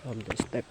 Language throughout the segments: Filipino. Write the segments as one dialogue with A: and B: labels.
A: from the step.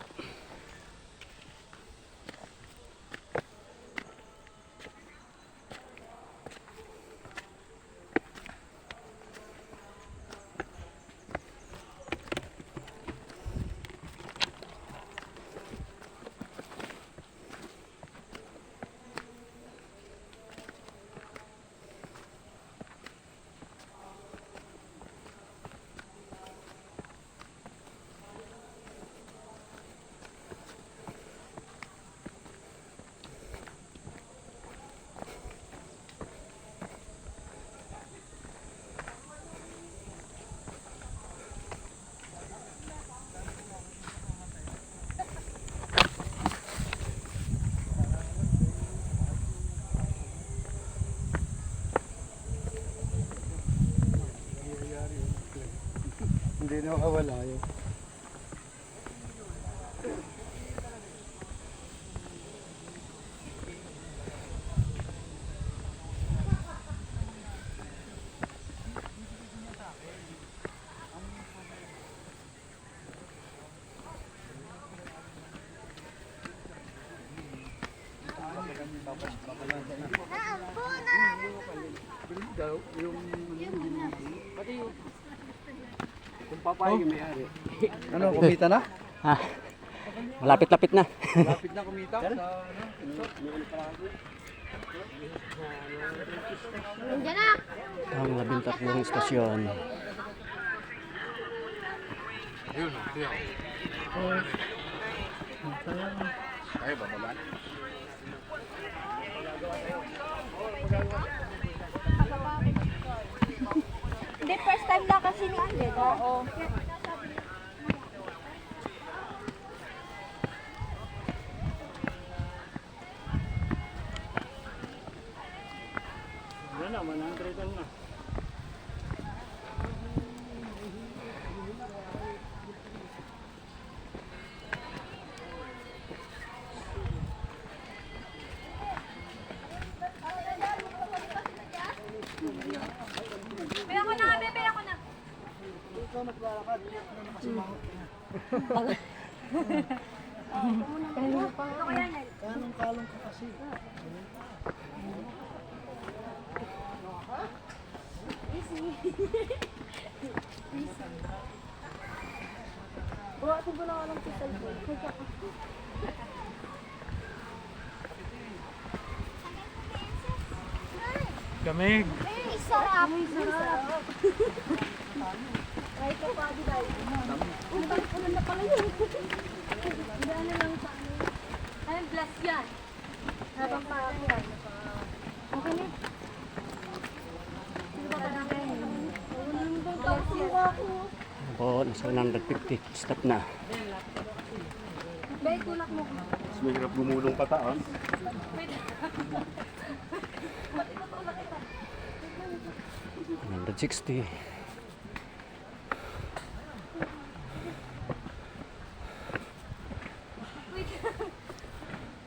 B: Hindi na makawala yun.
C: Kung papayag yung may-ari.
B: Ano, kumita na?
A: Ha? Malapit-lapit na.
B: Lapit na kumita sa ano?
D: Nandiyan na!
A: Ang 13 istasyon.
C: Ay, bababa.
D: Hindi, first time na kasi ni Angel. Oo.
C: Wala na, 100 na.
D: Bebe ako na, bebe ako na.
B: Ikaw naglalakad, hindi ako na nakasimahot na.
D: Ito kaya Nel.
B: Kalong-kalong ka kasi.
D: Buha, ito ba na walang pisal ko?
C: Kamig.
D: Ay, sarap. Ay, sarap. Ay, kapag dahil. Uy, bakit ulan na pala yun? Hindi na lang sa amin. Ay, bless yan. Habang pa ako yan. Okay na. Sino ba namin? Bless yan.
A: Po, nasa 150. Stop na.
D: Bay, tulak mo.
C: Mas mahirap gumulong pataas.
A: 160.
D: Wait.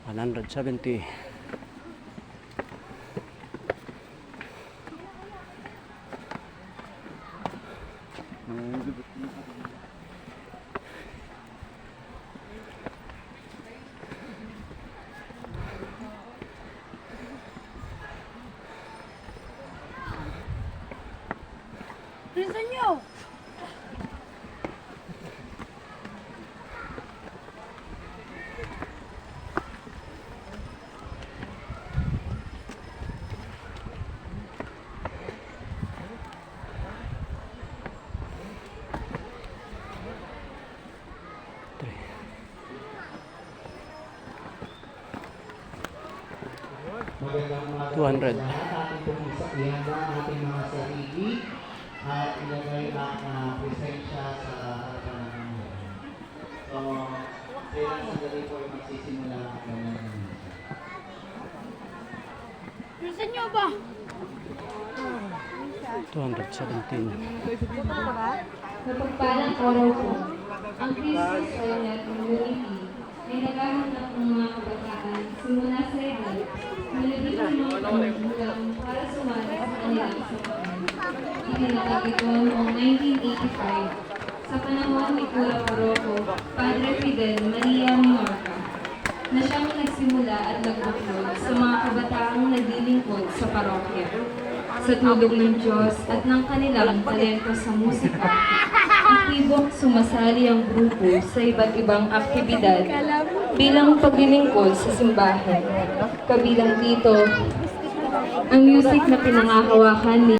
A: 170.
D: Bilisan nyo!
E: Magandang umaga
A: 200.
E: Ating pong ihanda ang ating mga sarili at ilagay ang presensya sa harapan ng Panginoon. So, kailan sandali po ay magsisimula ang kanyang misa.
D: Bilisan nyo ba?
A: 217.
F: Mapagpalang araw po, ang Christmas Island Community ay naghahanap ng mga kabataan simula sa edad na nagiging mga magulang para sumali sa kanilang samahan. Itinatag ito noong 1985 sa panahon ni Cura Parroco, Padre Fidel Maria Minorca, na siyang nagsimula at nagbuklod sa mga kabataang naglilingkod sa parokya. Sa tulong ng Diyos at ng kanilang talento sa musika, aktibong sumasali ang grupo sa iba't ibang aktibidad bilang paglilingkod sa simbahan. Kabilang dito, ang music na pinangahawakan ni